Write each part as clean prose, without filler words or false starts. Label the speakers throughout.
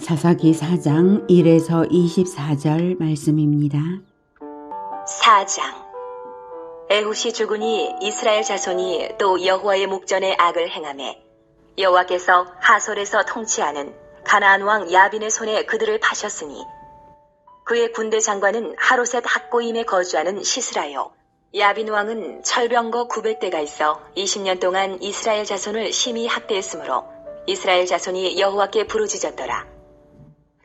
Speaker 1: 사사기 4장 1에서 24절 말씀입니다.
Speaker 2: 4장. 에훗이 죽으니 이스라엘 자손이 또 여호와의 목전에 악을 행하매 여호와께서 하솔에서 통치하는 가나안 왕 야빈의 손에 그들을 파셨으니 그의 군대 장관은 하로셋 학고임에 거주하는 시스라요. 야빈 왕은 철병거 900대가 있어 20년 동안 이스라엘 자손을 심히 학대했으므로 이스라엘 자손이 여호와께 부르짖었더라.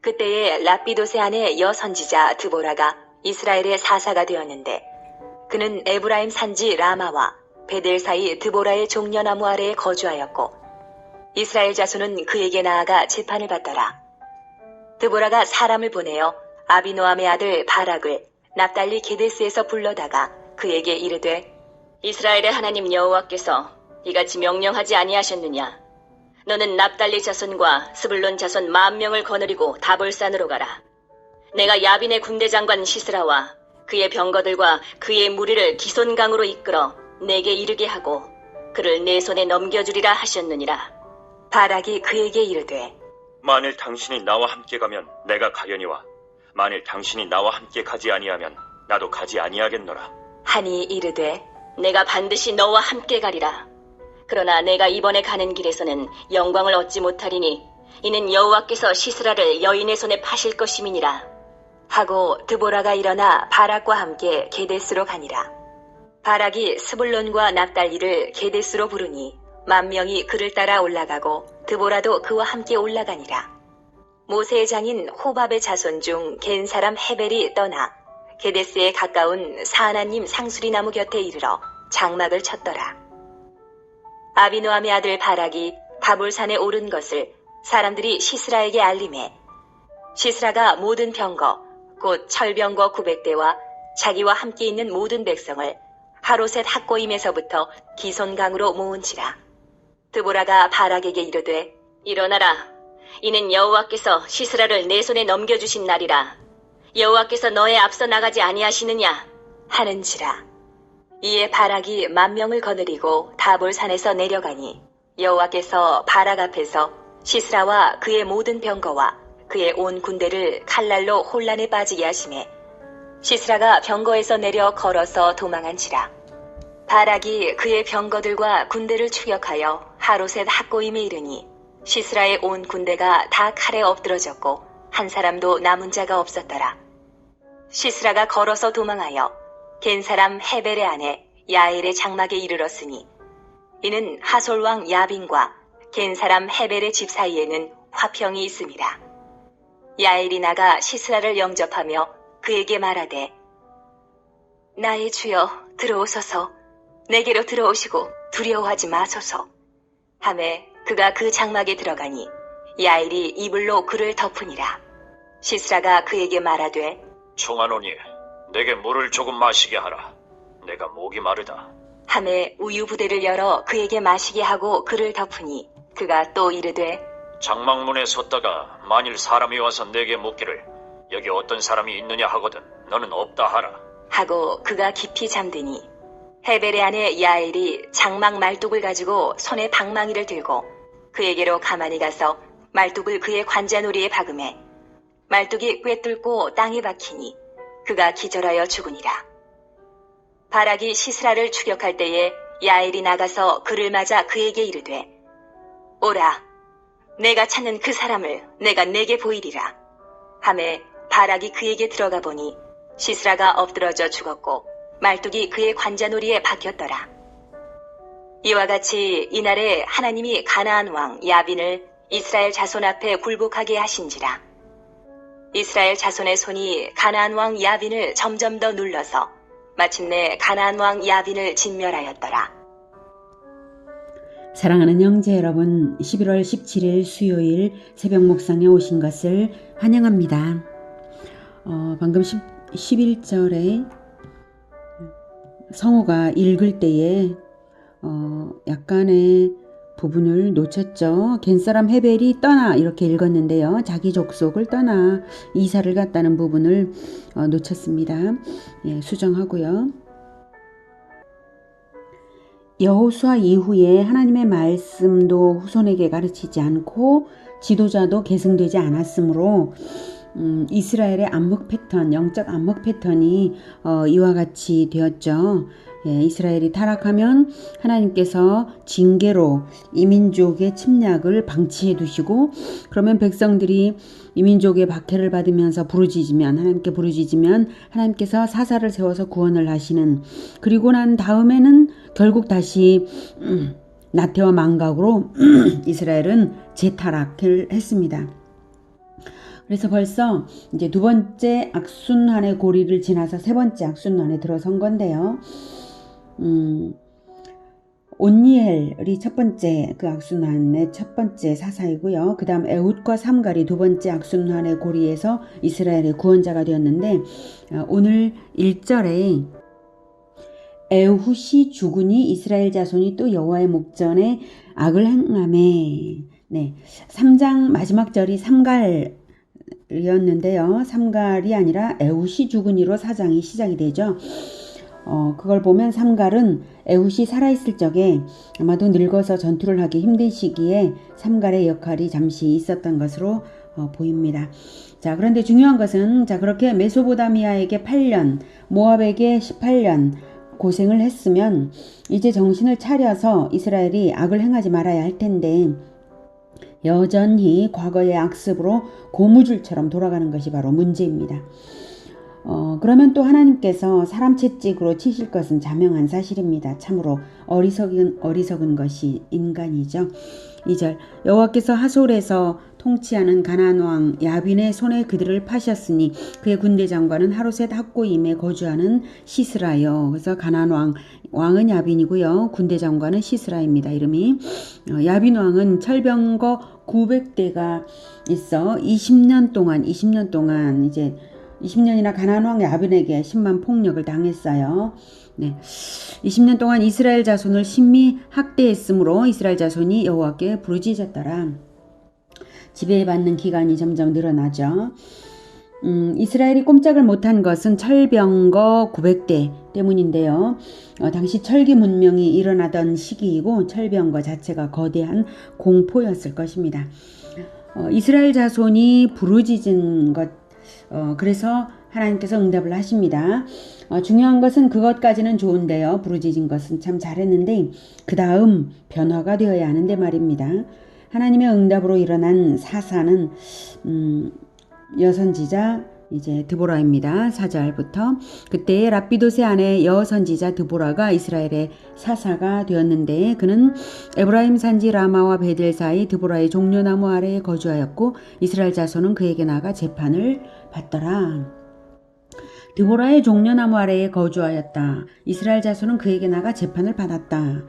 Speaker 2: 그때에 라피도세 아내 여선지자 드보라가 이스라엘의 사사가 되었는데 그는 에브라임 산지 라마와 베델 사이 드보라의 종려나무 아래에 거주하였고 이스라엘 자손은 그에게 나아가 재판을 받더라. 드보라가 사람을 보내어 아비노함의 아들 바락을 납달리 게데스에서 불러다가 그에게 이르되 이스라엘의 하나님 여호와께서 이같이 명령하지 아니하셨느냐? 너는 납달리 자손과 스불론 자손 10,000명을 거느리고 다볼산으로 가라. 내가 야빈의 군대 장관 시스라와 그의 병거들과 그의 무리를 기손강으로 이끌어 내게 이르게 하고 그를 내 손에 넘겨주리라 하셨느니라. 바락이 그에게 이르되
Speaker 3: 만일 당신이 나와 함께 가면 내가 가려니와 만일 당신이 나와 함께 가지 아니하면 나도 가지 아니하겠노라
Speaker 2: 하니 이르되 내가 반드시 너와 함께 가리라. 그러나 내가 이번에 가는 길에서는 영광을 얻지 못하리니 이는 여호와께서 시스라를 여인의 손에 파실 것임이니라 하고 드보라가 일어나 바락과 함께 게데스로 가니라. 바락이 스불론과 납달리를 게데스로 부르니 10,000명이 그를 따라 올라가고 드보라도 그와 함께 올라가니라. 모세의 장인 호밥의 자손 중 겐 사람 헤벨이 떠나 게데스에 가까운 사하나님 상수리 나무 곁에 이르러 장막을 쳤더라. 아비노함의 아들 바락이 다볼산에 오른 것을 사람들이 시스라에게 알림해 시스라가 모든 병거 곧 철병거 900대와 자기와 함께 있는 모든 백성을 하로셋 학고임에서부터 기손강으로 모은지라. 드보라가 바락에게 이르되 일어나라. 이는 여호와께서 시스라를 내 손에 넘겨주신 날이라. 여호와께서 너의 앞서 나가지 아니하시느냐 하는지라. 이에 바락이 10,000명을 거느리고 다볼산에서 내려가니 여호와께서 바락 앞에서 시스라와 그의 모든 병거와 그의 온 군대를 칼날로 혼란에 빠지게 하시매 시스라가 병거에서 내려 걸어서 도망한지라. 바락이 그의 병거들과 군대를 추격하여 하로셋 학고임에 이르니 시스라의 온 군대가 다 칼에 엎드러졌고 한 사람도 남은 자가 없었더라. 시스라가 걸어서 도망하여 겐 사람 헤벨의 아내 야엘의 장막에 이르렀으니 이는 하솔 왕 야빈과 겐 사람 헤벨의 집 사이에는 화평이 있음이라. 야엘이 나가 시스라를 영접하며 그에게 말하되 나의 주여 들어오소서. 내게로 들어오시고 두려워하지 마소서 하매 그가 그 장막에 들어가니 야엘이 이불로 그를 덮으니라. 시스라가 그에게 말하되
Speaker 3: 청하노니 내게 물을 조금 마시게 하라. 내가 목이 마르다.
Speaker 2: 하매 우유 부대를 열어 그에게 마시게 하고 그를 덮으니 그가 또 이르되
Speaker 3: 장막문에 섰다가 만일 사람이 와서 내게 묻기를 여기 어떤 사람이 있느냐 하거든 너는 없다 하라.
Speaker 2: 하고 그가 깊이 잠드니 헤벨의 아내 야엘이 장막 말뚝을 가지고 손에 방망이를 들고 그에게로 가만히 가서 말뚝을 그의 관자놀이에 박음해 말뚝이 꿰뚫고 땅에 박히니 그가 기절하여 죽으니라. 바락이 시스라를 추격할 때에 야엘이 나가서 그를 맞아 그에게 이르되 오라 내가 찾는 그 사람을 내가 내게 보이리라 하매 바락이 그에게 들어가 보니 시스라가 엎드러져 죽었고 말뚝이 그의 관자놀이에 박혔더라. 이와 같이 이날에 하나님이 가나안 왕 야빈을 이스라엘 자손 앞에 굴복하게 하신지라. 이스라엘 자손의 손이 가나안 왕 야빈을 점점 더 눌러서 마침내 가나안 왕 야빈을 진멸하였더라.
Speaker 1: 사랑하는 형제 여러분, 11월 17일 수요일 새벽 목상에 오신 것을 환영합니다. 방금 11절에 성우가 읽을 때에 약간의 부분을 놓쳤죠. 겐사람 헤벨이 떠나 이렇게 읽었는데요. 자기 족속을 떠나 이사를 갔다는 부분을 놓쳤습니다. 예, 수정하고요. 여호수아 이후에 하나님의 말씀도 후손에게 가르치지 않고 지도자도 계승되지 않았으므로 이스라엘의 안목 패턴, 영적 안목 패턴이 이와 같이 되었죠. 예, 이스라엘이 타락하면 하나님께서 징계로 이민족의 침략을 방치해 두시고, 그러면 백성들이 이민족의 박해를 받으면서 부르짖으면, 하나님께 부르짖으면 하나님께서 사사를 세워서 구원을 하시는, 그리고 난 다음에는 결국 다시 나태와 망각으로 이스라엘은 재타락을 했습니다. 그래서 벌써 이제 두 번째 악순환의 고리를 지나서 세 번째 악순환에 들어선 건데요. 온니엘이 첫 번째 그 악순환의 첫 번째 사사이고요. 그 다음 에훗과 삼갈이 두 번째 악순환의 고리에서 이스라엘의 구원자가 되었는데, 오늘 1절에 에훗이 죽으니 이스라엘 자손이 또 여호와의 목전에 악을 행하매. 네, 3장 마지막 절이 삼갈이었는데요. 삼갈이 아니라 에훗이 죽으니로 4장이 시작이 되죠. 그걸 보면 삼갈은 에훗이 살아있을 적에 아마도 늙어서 전투를 하기 힘든 시기에 삼갈의 역할이 잠시 있었던 것으로 보입니다. 자, 그런데 중요한 것은, 자, 그렇게 메소보다미아에게 8년, 모압에게 18년 고생을 했으면 이제 정신을 차려서 이스라엘이 악을 행하지 말아야 할 텐데, 여전히 과거의 악습으로 고무줄처럼 돌아가는 것이 바로 문제입니다. 그러면 또 하나님께서 사람 채찍으로 치실 것은 자명한 사실입니다. 참으로 어리석은 것이 인간이죠. 2절, 여호와께서 하솔에서 통치하는 가나안 왕 야빈의 손에 그들을 파셨으니 그의 군대 장관은 하로셋 학고임에 거주하는 시스라요. 그래서 가나안 왕은 야빈이고요. 군대 장관은 시스라입니다. 이름이. 야빈 왕은 철병거 900대가 있어 20년 동안 이제 20년이나 가나안 왕 야빈에게 심한 폭력을 당했어요. 네, 20년 동안 이스라엘 자손을 심히 학대했으므로 이스라엘 자손이 여호와께 부르짖었더라. 지배받는 기간이 점점 늘어나죠. 이스라엘이 꼼짝을 못한 것은 철병거 900대 때문인데요. 당시 철기 문명이 일어나던 시기이고 철병거 자체가 거대한 공포였을 것입니다. 이스라엘 자손이 부르짖은 것, 그래서 하나님께서 응답을 하십니다. 중요한 것은 그것까지는 좋은데요. 부르짖은 것은 참 잘했는데 그 다음 변화가 되어야 하는데 말입니다. 하나님의 응답으로 일어난 사사는 여선지자 이제 드보라입니다. 4절부터 그때 랍비도세 아내 여선지자 드보라가 이스라엘의 사사가 되었는데, 그는 에브라임 산지 라마와 베델 사이 드보라의 종려나무 아래에 거주하였고 이스라엘 자손은 그에게 나가 재판을 받더라. 드보라의 종려나무 아래에 거주하였다. 이스라엘 자손은 그에게 나가 재판을 받았다.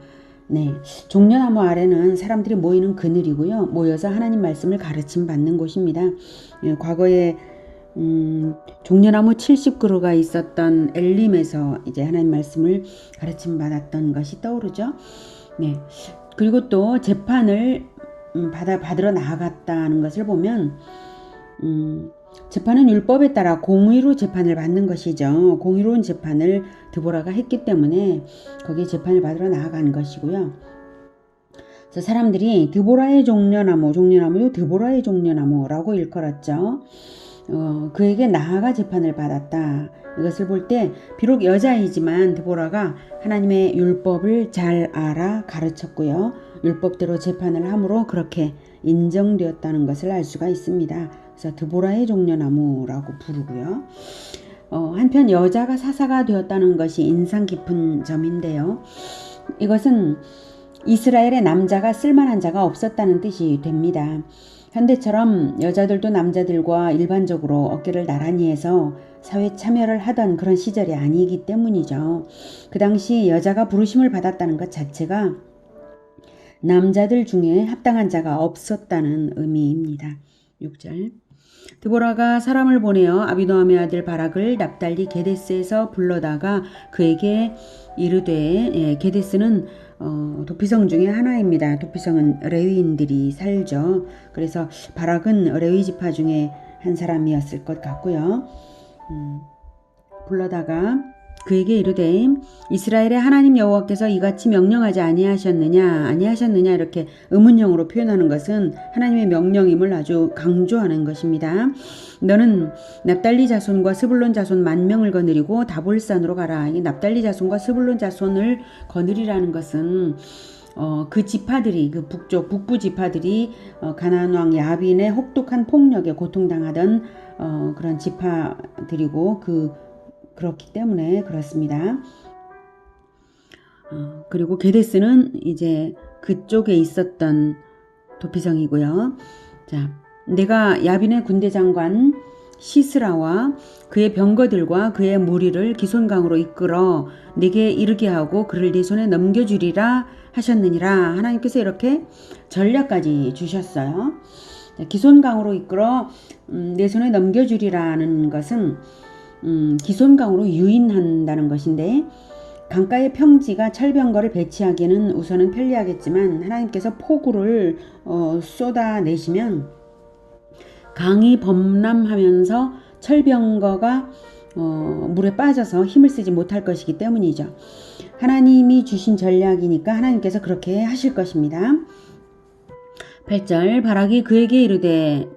Speaker 1: 네, 종려나무 아래는 사람들이 모이는 그늘이고요. 모여서 하나님 말씀을 가르침 받는 곳입니다. 과거에 종려나무 70그루가 있었던 엘림에서 이제 하나님 말씀을 가르침 받았던 것이 떠오르죠. 네, 그리고 또 재판을 받으러 나아갔다는 것을 보면 재판은 율법에 따라 공의로 재판을 받는 것이죠. 공의로운 재판을 드보라가 했기 때문에 거기에 재판을 받으러 나아간 것이고요. 그래서 사람들이 드보라의 종려나무도 드보라의 종려나무라고 일컬었죠. 그에게 나아가 재판을 받았다. 이것을 볼 때 비록 여자이지만 드보라가 하나님의 율법을 잘 알아 가르쳤고요. 율법대로 재판을 함으로 그렇게 인정되었다는 것을 알 수가 있습니다. 그래서 드보라의 종려나무라고 부르고요. 한편 여자가 사사가 되었다는 것이 인상 깊은 점인데요. 이것은 이스라엘의 남자가 쓸만한 자가 없었다는 뜻이 됩니다. 현대처럼 여자들도 남자들과 일반적으로 어깨를 나란히 해서 사회 참여를 하던 그런 시절이 아니기 때문이죠. 그 당시 여자가 부르심을 받았다는 것 자체가 남자들 중에 합당한 자가 없었다는 의미입니다. 6절, 드보라가 사람을 보내어 아비노함의 아들 바락을 납달리 게데스에서 불러다가 그에게 이르되, 게데스는 도피성 중에 하나입니다. 도피성은 레위인들이 살죠. 그래서 바락은 레위 지파 중에 한 사람이었을 것 같고요. 불러다가 그에게 이르되 이스라엘의 하나님 여호와께서 이같이 명령하지 아니하셨느냐 이렇게 의문형으로 표현하는 것은 하나님의 명령임을 아주 강조하는 것입니다. 너는 납달리 자손과 스불론 자손 10,000명을 거느리고 다볼산으로 가라. 이 납달리 자손과 스불론 자손을 거느리라는 것은 그 지파들이, 그 북부 지파들이 가나안 왕 야빈의 혹독한 폭력에 고통당하던 그런 지파들이고 그렇기 때문에 그렇습니다. 그리고 게데스는 이제 그쪽에 있었던 도피성이고요. 자, 내가 야빈의 군대 장관 시스라와 그의 병거들과 그의 무리를 기손강으로 이끌어 내게 이르게 하고 그를 네 손에 넘겨주리라 하셨느니라. 하나님께서 이렇게 전략까지 주셨어요. 기손강으로 이끌어 내 손에 넘겨주리라는 것은 기손강으로 유인한다는 것인데, 강가의 평지가 철병거를 배치하기는 우선은 편리하겠지만 하나님께서 폭우를 쏟아내시면 강이 범람하면서 철병거가 물에 빠져서 힘을 쓰지 못할 것이기 때문이죠. 하나님이 주신 전략이니까 하나님께서 그렇게 하실 것입니다. 8절 바락이 그에게 이르되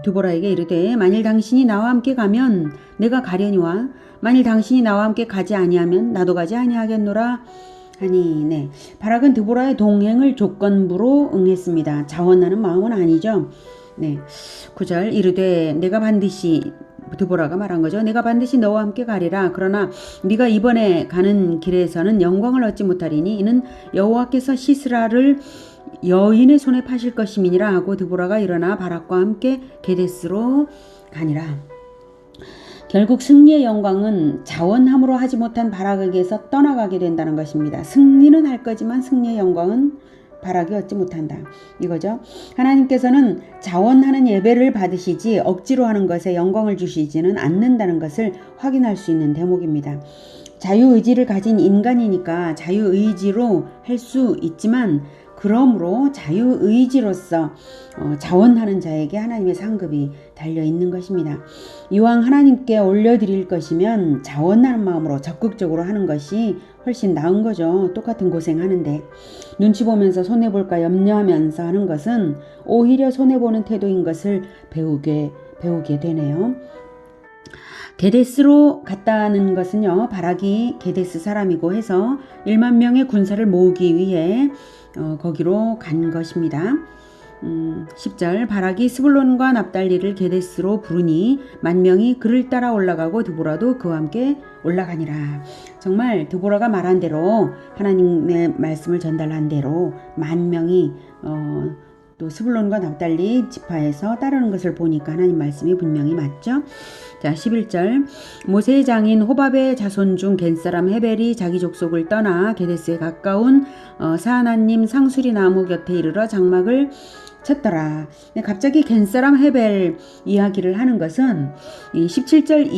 Speaker 1: 드보라에게 이르되 만일 당신이 나와 함께 가면 내가 가려니와 만일 당신이 나와 함께 가지 아니하면 나도 가지 아니하겠노라 하니. 네, 바락은 드보라의 동행을 조건부로 응했습니다. 자원하는 마음은 아니죠. 네, 9절 이르되 내가 반드시, 드보라가 말한 거죠. 내가 반드시 너와 함께 가리라. 그러나 네가 이번에 가는 길에서는 영광을 얻지 못하리니 이는 여호와께서 시스라를 여인의 손에 파실 것임이니라 하고 드보라가 일어나 바락과 함께 게데스로 가니라. 결국 승리의 영광은 자원함으로 하지 못한 바락에게서 떠나가게 된다는 것입니다. 승리는 할 거지만 승리의 영광은 바락이 얻지 못한다. 이거죠. 하나님께서는 자원하는 예배를 받으시지 억지로 하는 것에 영광을 주시지는 않는다는 것을 확인할 수 있는 대목입니다. 자유의지를 가진 인간이니까 자유의지로 할 수 있지만, 그러므로 자유의지로서 자원하는 자에게 하나님의 상급이 달려있는 것입니다. 이왕 하나님께 올려드릴 것이면 자원하는 마음으로 적극적으로 하는 것이 훨씬 나은 거죠. 똑같은 고생하는데 눈치 보면서 손해볼까 염려하면서 하는 것은 오히려 손해보는 태도인 것을 배우게 되네요. 게데스로 갔다는 것은요, 바락이 게데스 사람이고 해서 1만 명의 군사를 모으기 위해 거기로 간 것입니다. 10절 바락이 스불론과 납달리를 게데스로 부르니 10,000명이 그를 따라 올라가고 드보라도 그와 함께 올라가니라. 정말 드보라가 말한 대로, 하나님의 말씀을 전달한 대로 10,000명이 또 스불론과 납달리 지파에서 따르는 것을 보니까 하나님 말씀이 분명히 맞죠. 자, 11절 모세의 장인 호밥의 자손 중 겐사람 헤벨이 자기 족속을 떠나 게데스에 가까운 사하나님 상수리 나무 곁에 이르러 장막을 쳤더라. 갑자기 겐사람 헤벨 이야기를 하는 것은 이 17절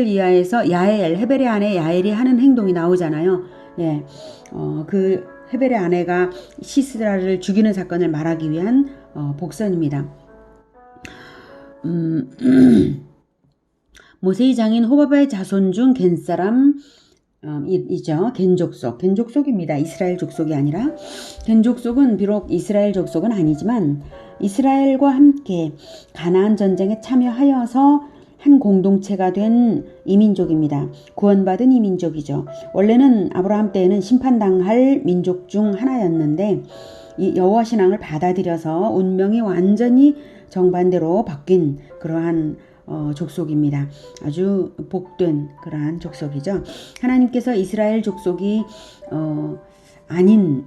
Speaker 1: 이하에서 야엘, 헤벨의 아내 야엘이 하는 행동이 나오잖아요. 예, 그 헤벨의 아내가 시스라를 죽이는 사건을 말하기 위한 복선입니다. 모세의 장인 호밥의 자손 중 겐사람 이죠. 겐족속입니다. 이스라엘 족속이 아니라. 겐족속은 비록 이스라엘 족속은 아니지만 이스라엘과 함께 가나안 전쟁에 참여하여서 한 공동체가 된 이민족입니다. 구원받은 이민족이죠. 원래는 아브라함 때에는 심판당할 민족 중 하나였는데 이 여호와 신앙을 받아들여서 운명이 완전히 정반대로 바뀐 그러한 족속입니다. 아주 복된 그러한 족속이죠. 하나님께서 이스라엘 족속이 아닌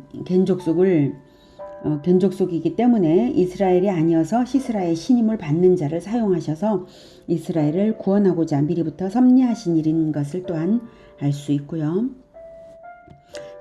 Speaker 1: 겐족속이기 때문에 이스라엘이 아니어서 시스라의 신임을 받는 자를 사용하셔서 이스라엘을 구원하고자 미리부터 섭리하신 일인 것을 또한 알 수 있고요.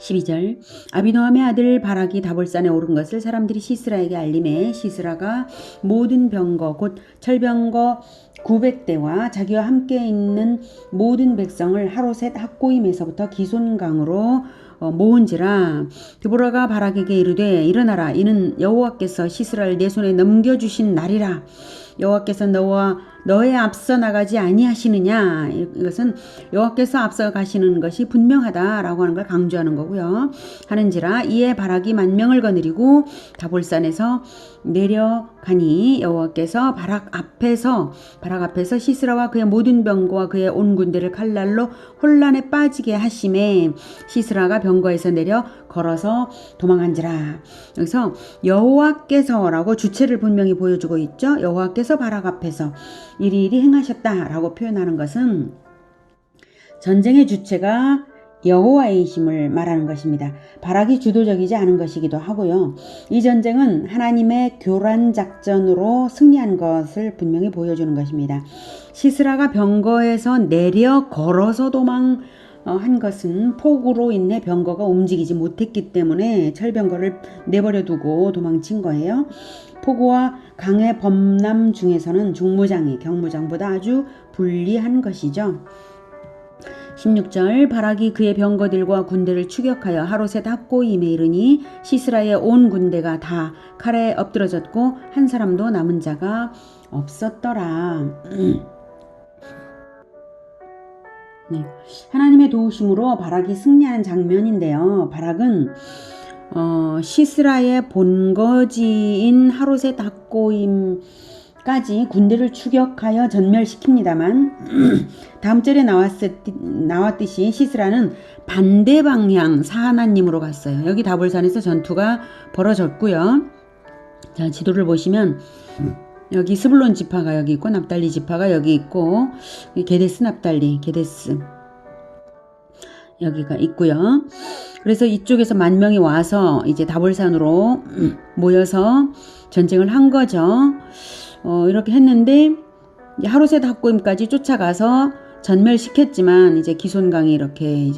Speaker 1: 12절 아비노함의 아들 바락이 다볼산에 오른 것을 사람들이 시스라에게 알림해 시스라가 모든 병거 곧 철병거 900대와 자기와 함께 있는 모든 백성을 하로셋 학고임에서부터 기손강으로 모은지라. 드보라가 바락에게 이르되 일어나라, 이는 여호와께서 시스라를 내 손에 넘겨주신 날이라. 여호와께서 너의 앞서 나가지 아니하시느냐. 이것은 여호와께서 앞서 가시는 것이 분명하다라고 하는 걸 강조하는 거고요. 하는지라 이에 바락이 만명을 거느리고 다볼산에서 내려가니 여호와께서 바락 앞에서 시스라와 그의 모든 병거와 그의 온 군대를 칼날로 혼란에 빠지게 하심에 시스라가 병거에서 내려 걸어서 도망한지라. 여기서 여호와께서라고 주체를 분명히 보여주고 있죠. 여호와께서 바락 앞에서 이리이리 행하셨다라고 표현하는 것은 전쟁의 주체가 여호와이심을 말하는 것입니다. 바락이 주도적이지 않은 것이기도 하고요. 이 전쟁은 하나님의 교란 작전으로 승리한 것을 분명히 보여주는 것입니다. 시스라가 병거에서 내려 걸어서 도망한 것은 폭우로 인해 병거가 움직이지 못했기 때문에 철병거를 내버려 두고 도망친 거예요. 폭우와 강의 범람 중에서는 중무장이 경무장보다 아주 불리한 것이죠. 16절 바락이 그의 병거들과 군대를 추격하여 하롯의 학고임에 이르니 시스라의 온 군대가 다 칼에 엎드러졌고 한 사람도 남은 자가 없었더라. 네. 하나님의 도우심으로 바락이 승리하는 장면인데요. 바락은 시스라의 본거지인 하롯의 학고임까지 군대를 추격하여 전멸시킵니다만 다음 절에 나왔듯이 시스라는 반대 방향 사하나님으로 갔어요. 여기 다볼산에서 전투가 벌어졌고요. 자, 지도를 보시면 여기 스불론 지파가 여기 있고 납달리 지파가 여기 있고 게데스 납달리 게데스 여기가 있고요. 그래서 이쪽에서 10,000명이 와서 이제 다볼산으로 모여서 전쟁을 한 거죠. 이렇게 했는데 하롯의 학고임까지 쫓아가서 전멸시켰지만 이제 기손강이 이렇게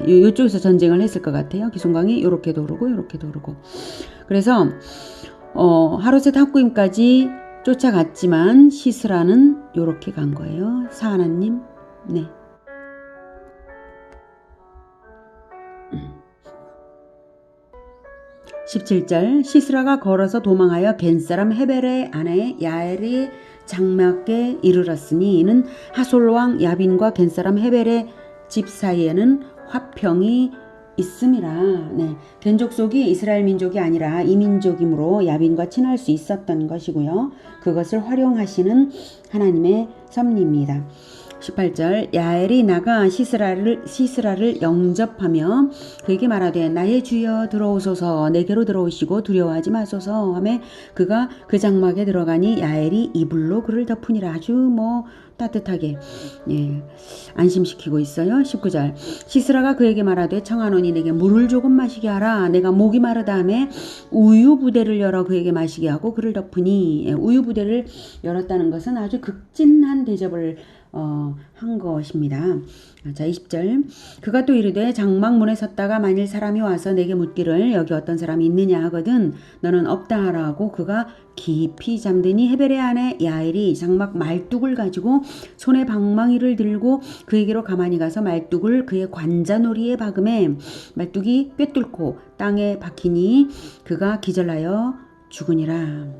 Speaker 1: 이쪽에서 전쟁을 했을 것 같아요. 기손강이 이렇게도 오르고 이렇게도 오르고. 그래서 하롯의 학고임까지 쫓아갔지만 시스라는 이렇게 간 거예요. 사하나님. 네. 17절 시스라가 걸어서 도망하여 겐사람 헤벨의 아내 야엘의 장막에 이르렀으니 이는 하솔왕 야빈과 겐사람 헤벨의 집 사이에는 화평이 있음이라. 네. 겐 족속이 이스라엘 민족이 아니라 이민족이므로 야빈과 친할 수 있었던 것이고요. 그것을 활용하시는 하나님의 섭리입니다. 18절 야엘이 나가 시스라를 영접하며 그에게 말하되 나의 주여 들어오소서 내게로 들어오시고 두려워하지 마소서 하며 그가 그 장막에 들어가니 야엘이 이불로 그를 덮으니라. 아주 따뜻하게 안심시키고 있어요. 19절 시스라가 그에게 말하되 청하노니 내게 물을 조금 마시게 하라. 내가 목이 마르다 하며 우유 부대를 열어 그에게 마시게 하고 그를 덮으니 우유 부대를 열었다는 것은 아주 극진한 대접을 한 것입니다. 자, 20절 그가 또 이르되 장막 문에 섰다가 만일 사람이 와서 내게 묻기를 여기 어떤 사람이 있느냐 하거든 너는 없다 하라 하고 그가 깊이 잠드니 헤벨의 아내 야엘이 장막 말뚝을 가지고 손에 방망이를 들고 그에게로 가만히 가서 말뚝을 그의 관자놀이에 박음에 말뚝이 꿰뚫고 땅에 박히니 그가 기절하여 죽으니라.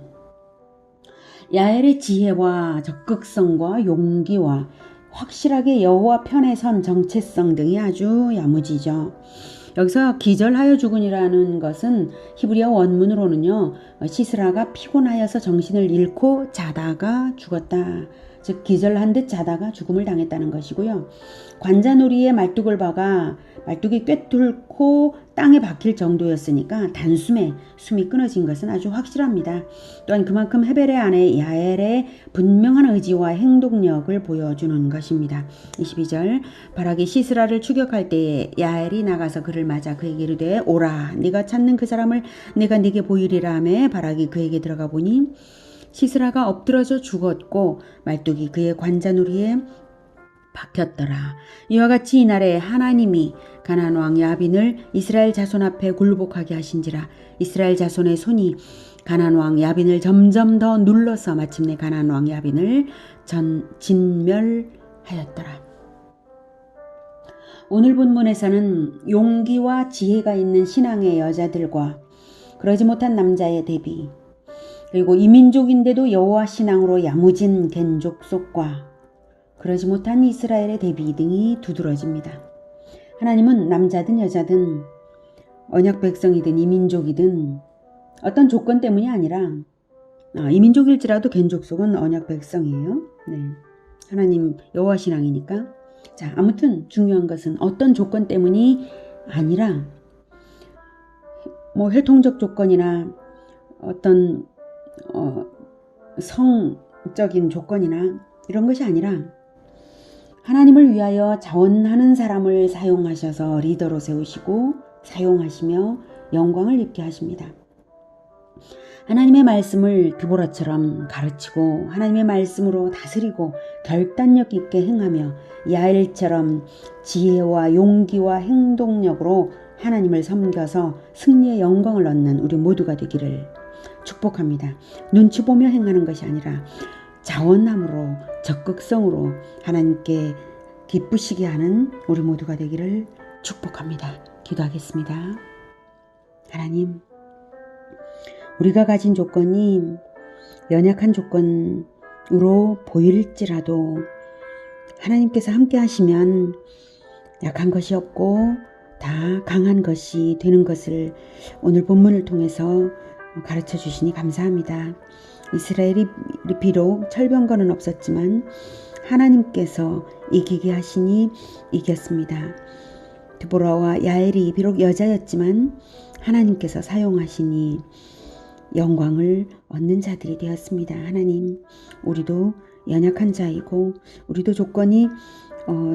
Speaker 1: 야엘의 지혜와 적극성과 용기와 확실하게 여호와 편에 선 정체성 등이 아주 야무지죠. 여기서 기절하여 죽으니라는 것은 히브리어 원문으로는요. 시스라가 피곤하여서 정신을 잃고 자다가 죽었다. 즉 기절한 듯 자다가 죽음을 당했다는 것이고요. 관자놀이에 말뚝을 박아 말뚝이 꿰뚫고 땅에 박힐 정도였으니까 단숨에 숨이 끊어진 것은 아주 확실합니다. 또한 그만큼 헤벨의 아내 야엘의 분명한 의지와 행동력을 보여주는 것입니다. 22절 바락이 시스라를 추격할 때에 야엘이 나가서 그를 맞아 그에게 이르되 오라 네가 찾는 그 사람을 내가 네게 보이리라 하며 바락이 그에게 들어가 보니 시스라가 엎드러져 죽었고 말뚝이 그의 관자놀이에 박혔더라. 이와 같이 이날에 하나님이 가나안 왕 야빈을 이스라엘 자손 앞에 굴복하게 하신지라. 이스라엘 자손의 손이 가나안 왕 야빈을 점점 더 눌러서 마침내 가나안 왕 야빈을 진멸하였더라. 오늘 본문에서는 용기와 지혜가 있는 신앙의 여자들과 그러지 못한 남자의 대비, 그리고 이민족인데도 여호와 신앙으로 야무진 겐족 속과 그러지 못한 이스라엘의 대비 등이 두드러집니다. 하나님은 남자든 여자든 언약 백성이든 이민족이든 어떤 조건 때문이 아니라 이민족일지라도 겐족 속은 언약 백성이에요. 네. 하나님 여호와 신앙이니까. 자, 아무튼 중요한 것은 어떤 조건 때문이 아니라 뭐 혈통적 조건이나 어떤 성적인 조건이나 이런 것이 아니라 하나님을 위하여 자원하는 사람을 사용하셔서 리더로 세우시고 사용하시며 영광을 입게 하십니다. 하나님의 말씀을 드보라처럼 가르치고 하나님의 말씀으로 다스리고 결단력 있게 행하며 야엘처럼 지혜와 용기와 행동력으로 하나님을 섬겨서 승리의 영광을 얻는 우리 모두가 되기를 축복합니다. 눈치 보며 행하는 것이 아니라 자원함으로 적극성으로 하나님께 기쁘시게 하는 우리 모두가 되기를 축복합니다. 기도하겠습니다. 하나님, 우리가 가진 조건이 연약한 조건으로 보일지라도 하나님께서 함께 하시면 약한 것이 없고 다 강한 것이 되는 것을 오늘 본문을 통해서 가르쳐 주시니 감사합니다. 이스라엘이 비록 철병거는 없었지만 하나님께서 이기게 하시니 이겼습니다. 드보라와 야엘이 비록 여자였지만 하나님께서 사용하시니 영광을 얻는 자들이 되었습니다. 하나님, 우리도 연약한 자이고 우리도 조건이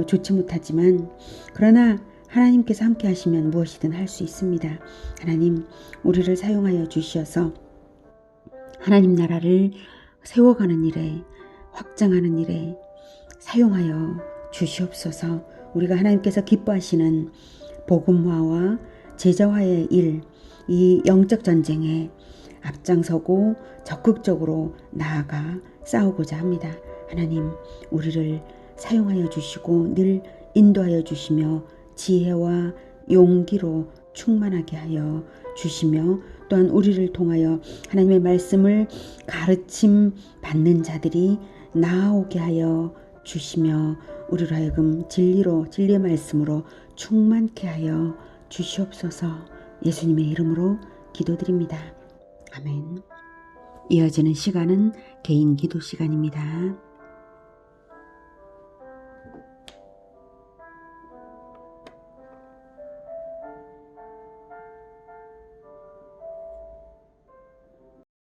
Speaker 1: 좋지 못하지만 그러나 하나님께서 함께 하시면 무엇이든 할 수 있습니다. 하나님, 우리를 사용하여 주시어서 하나님 나라를 세워가는 일에 확장하는 일에 사용하여 주시옵소서. 우리가 하나님께서 기뻐하시는 복음화와 제자화의 일, 이 영적 전쟁에 앞장서고 적극적으로 나아가 싸우고자 합니다. 하나님, 우리를 사용하여 주시고 늘 인도하여 주시며 지혜와 용기로 충만하게 하여 주시며 또한 우리를 통하여 하나님의 말씀을 가르침 받는 자들이 나아오게 하여 주시며 우리로 하여금 진리의 말씀으로 충만케 하여 주시옵소서. 예수님의 이름으로 기도드립니다. 아멘. 이어지는 시간은 개인 기도 시간입니다.